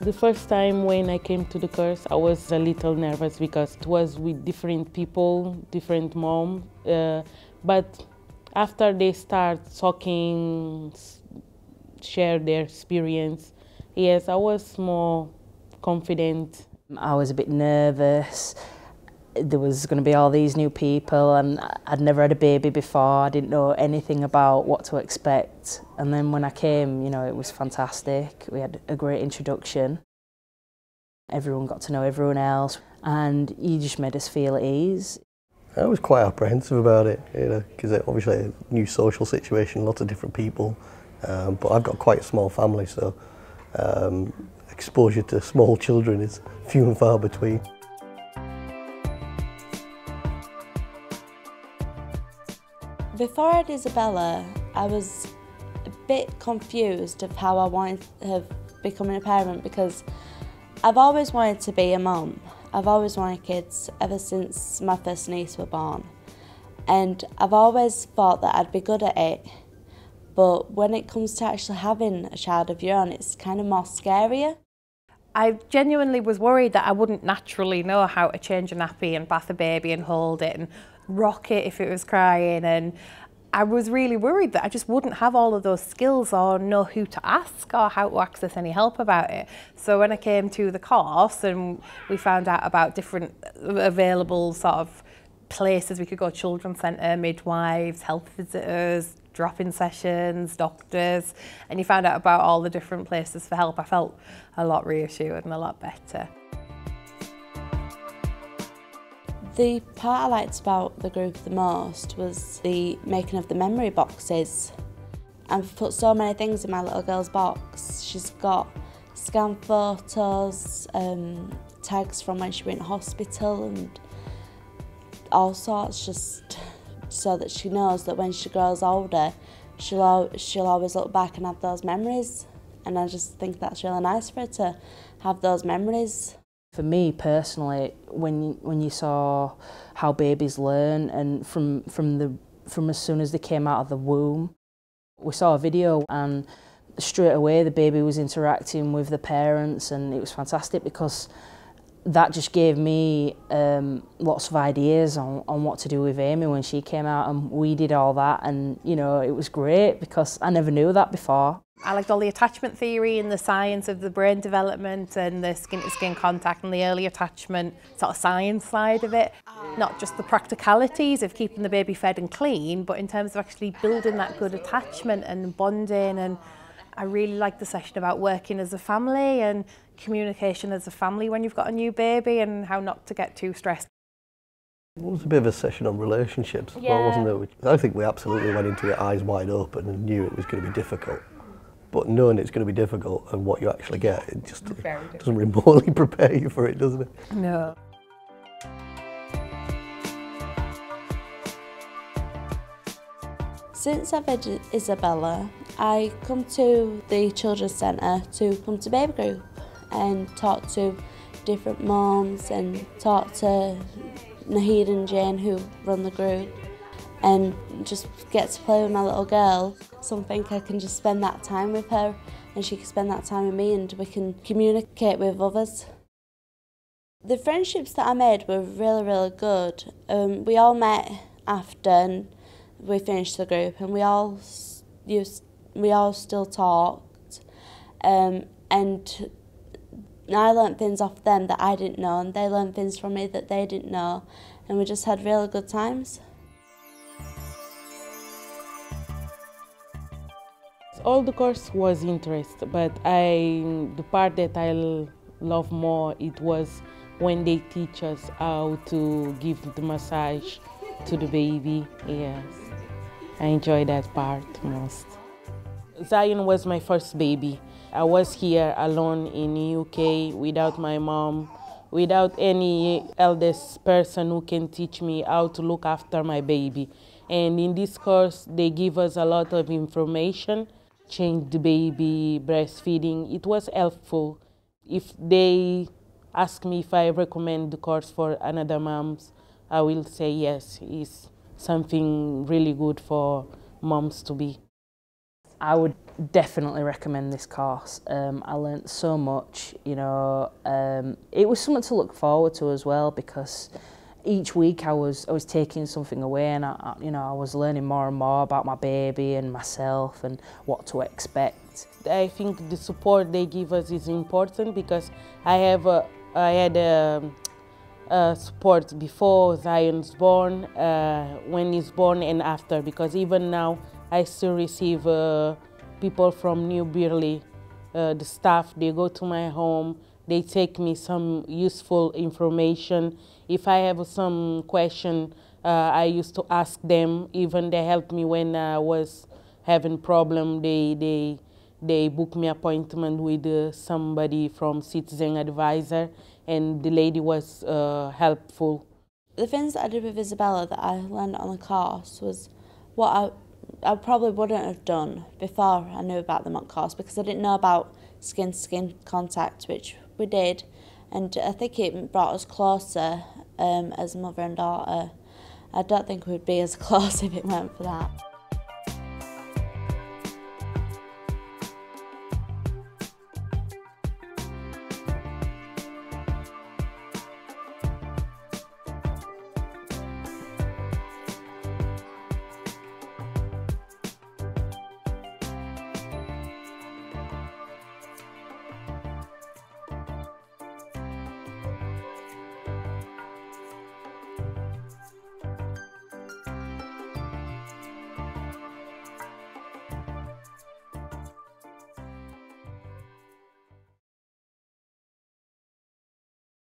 The first time when I came to the course, I was a little nervous because it was with different people, different moms. But after they start talking, share their experience, yes, I was more confident. I was a bit nervous. There was going to be all these new people and I'd never had a baby before. I didn't know anything about what to expect. And then when I came, you know, it was fantastic. We had a great introduction. Everyone got to know everyone else and you just made us feel at ease. I was quite apprehensive about it, you know, because obviously a new social situation, lots of different people. But I've got quite a small family, so exposure to small children is few and far between. Before I had Isabella, I was a bit confused of how I wanted to have becoming a parent because I've always wanted to be a mum. I've always wanted kids ever since my first niece were born. And I've always thought that I'd be good at it. But when it comes to actually having a child of your own, it's kind of more scarier. I genuinely was worried that I wouldn't naturally know how to change a nappy and bath a baby and hold it and rock it if it was crying, and I was really worried that I just wouldn't have all of those skills or know who to ask or how to access any help about it. So when I came to the course and we found out about different available sort of places we could go, children's centre, midwives, health visitors, drop-in sessions, doctors, and you found out about all the different places for help, I felt a lot reassured and a lot better. The part I liked about the group the most was the making of the memory boxes. I've put so many things in my little girl's box. She's got scanned photos, tags from when she went to hospital and all sorts, just so that she knows that when she grows older, she'll always look back and have those memories. And I just think that's really nice for her to have those memories. For me personally, when you saw how babies learn and from as soon as they came out of the womb, we saw a video and straight away the baby was interacting with the parents and it was fantastic because that just gave me lots of ideas on what to do with Amy when she came out, and we did all that, and you know, it was great because I never knew that before. I liked all the attachment theory and the science of the brain development and the skin-to-skin contact and the early attachment sort of science side of it. Not just the practicalities of keeping the baby fed and clean, but in terms of actually building that good attachment and bonding. And I really liked the session about working as a family and communication as a family when you've got a new baby and how not to get too stressed. It was a bit of a session on relationships, well, wasn't there? I think we absolutely went into it eyes wide open and knew it was going to be difficult. But knowing it's going to be difficult and what you actually get, it just doesn't remotely prepare you for it, doesn't it? No. Since I've had Isabella, I come to the Children's Centre to come to baby group and talk to different mums and talk to Nahid and Jane who run the group and just get to play with my little girl. Something I can just spend that time with her and she can spend that time with me and we can communicate with others. The friendships that I made were really, really good. We all met after and we finished the group and we all still talked, and I learnt things off them that I didn't know and they learnt things from me that they didn't know, and we just had really good times. All the course was interest, but the part that I love more, it was when they teach us how to give the massage to the baby. Yes, I enjoy that part most. Zion was my first baby. I was here alone in the UK without my mom, without any eldest person who can teach me how to look after my baby. And in this course, they give us a lot of information, change the baby, breastfeeding. It was helpful. If they ask me if I recommend the course for another moms, I will say yes. It's something really good for moms to be. I would definitely recommend this course. I learnt so much, you know. It was something to look forward to as well, because each week I was taking something away, and I was learning more and more about my baby and myself and what to expect. I think the support they give us is important, because I had support before Zion's born, when he's born, and after, because even now I still receive people from New Burley, the staff. They go to my home, they take me some useful information. If I have some question, I used to ask them. Even they helped me when I was having problem. They booked me appointment with somebody from Citizen Advisor, and the lady was helpful. The things that I did with Isabella that I learned on the course was what I probably wouldn't have done before I knew about the mock course, because I didn't know about skin-to-skin contact, which we did, and I think it brought us closer as mother and daughter. I don't think we'd be as close if it weren't for that.